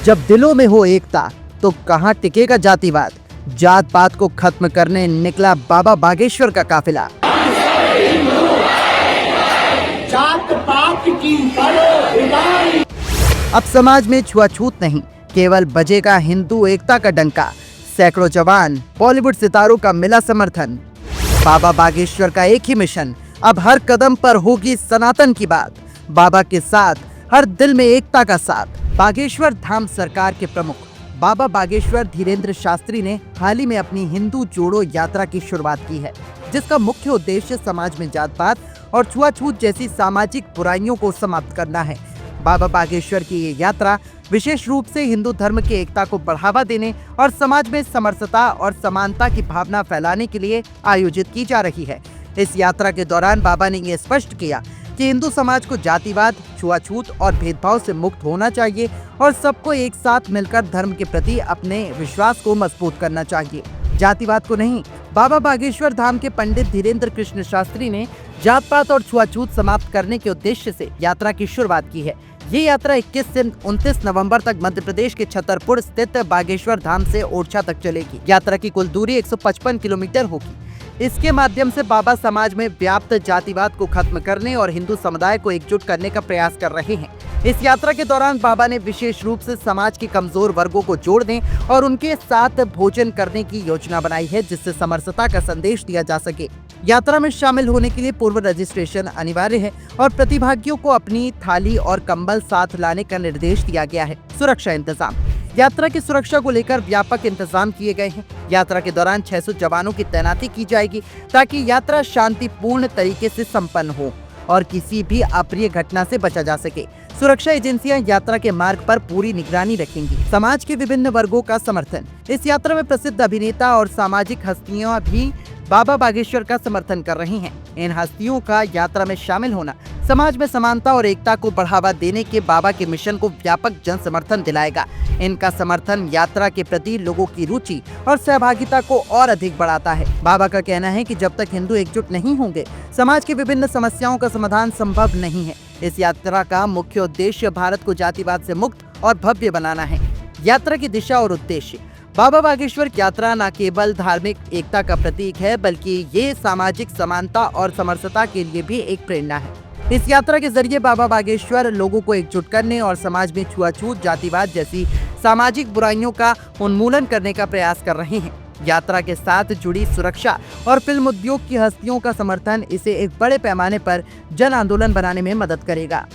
जब दिलों में हो एकता तो कहां टिकेगा जातिवाद। जात पात को खत्म करने निकला बाबा बागेश्वर का काफिला। जात पात की करो विदाई। अब समाज में छुआछूत नहीं, केवल बजेगा हिंदू एकता का डंका। सैकड़ों जवान, बॉलीवुड सितारों का मिला समर्थन। बाबा बागेश्वर का एक ही मिशन, अब हर कदम पर होगी सनातन की बात। बाबा के साथ हर दिल में एकता का साथ। बागेश्वर धाम सरकार के प्रमुख बाबा बागेश्वर धीरेन्द्र शास्त्री ने हाल ही में अपनी हिंदू जोड़ो यात्रा की शुरुआत की है, जिसका मुख्य उद्देश्य समाज में जात पात और छुआछूत जैसी सामाजिक बुराइयों को समाप्त करना है। बाबा बागेश्वर की ये यात्रा विशेष रूप से हिंदू धर्म की एकता को बढ़ावा देने और समाज में समरसता और समानता की भावना फैलाने के लिए आयोजित की जा रही है। इस यात्रा के दौरान बाबा ने ये स्पष्ट किया कि हिंदू समाज को जातिवाद, छुआछूत और भेदभाव से मुक्त होना चाहिए और सबको एक साथ मिलकर धर्म के प्रति अपने विश्वास को मजबूत करना चाहिए, जातिवाद को नहीं। बाबा बागेश्वर धाम के पंडित धीरेन्द्र कृष्ण शास्त्री ने जात पात और छुआछूत समाप्त करने के उद्देश्य से यात्रा की शुरुआत की है। ये यात्रा 21 से 29 नवंबर तक मध्य प्रदेश के छतरपुर स्थित बागेश्वर धाम से ओरछा तक चलेगी। यात्रा की कुल दूरी 155 किलोमीटर होगी। इसके माध्यम से बाबा समाज में व्याप्त जातिवाद को खत्म करने और हिंदू समुदाय को एकजुट करने का प्रयास कर रहे हैं। इस यात्रा के दौरान बाबा ने विशेष रूप से समाज के कमजोर वर्गों को जोड़ने और उनके साथ भोजन करने की योजना बनाई है, जिससे समरसता का संदेश दिया जा सके। यात्रा में शामिल होने के लिए पूर्व रजिस्ट्रेशन अनिवार्य है और प्रतिभागियों को अपनी थाली और कंबल साथ लाने का निर्देश दिया गया है। सुरक्षा इंतजाम। यात्रा की सुरक्षा को लेकर व्यापक इंतजाम किए गए हैं। यात्रा के दौरान 600 जवानों की तैनाती की जाएगी ताकि यात्रा शांतिपूर्ण तरीके से संपन्न हो और किसी भी अप्रिय घटना से बचा जा सके। सुरक्षा एजेंसियां यात्रा के मार्ग पर पूरी निगरानी रखेंगी। समाज के विभिन्न वर्गों का समर्थन। इस यात्रा में प्रसिद्ध अभिनेता और सामाजिक हस्तियां भी बाबा बागेश्वर का समर्थन कर रही हैं। इन हस्तियों का यात्रा में शामिल होना समाज में समानता और एकता को बढ़ावा देने के बाबा के मिशन को व्यापक जन समर्थन दिलाएगा। इनका समर्थन यात्रा के प्रति लोगों की रुचि और सहभागिता को और अधिक बढ़ाता है। बाबा का कहना है कि जब तक हिंदू एकजुट नहीं होंगे, समाज की विभिन्न समस्याओं का समाधान संभव नहीं है। इस यात्रा का मुख्य उद्देश्य भारत को जातिवाद से मुक्त और भव्य बनाना है। यात्रा की दिशा और उद्देश्य। बाबा बागेश्वर यात्रा न केवल धार्मिक एकता का प्रतीक है, बल्कि ये सामाजिक समानता और समरसता के लिए भी एक प्रेरणा है। इस यात्रा के जरिए बाबा बागेश्वर लोगों को एकजुट करने और समाज में छुआछूत, जातिवाद जैसी सामाजिक बुराइयों का उन्मूलन करने का प्रयास कर रहे हैं। यात्रा के साथ जुड़ी सुरक्षा और फिल्म उद्योग की हस्तियों का समर्थन इसे एक बड़े पैमाने पर जन आंदोलन बनाने में मदद करेगा।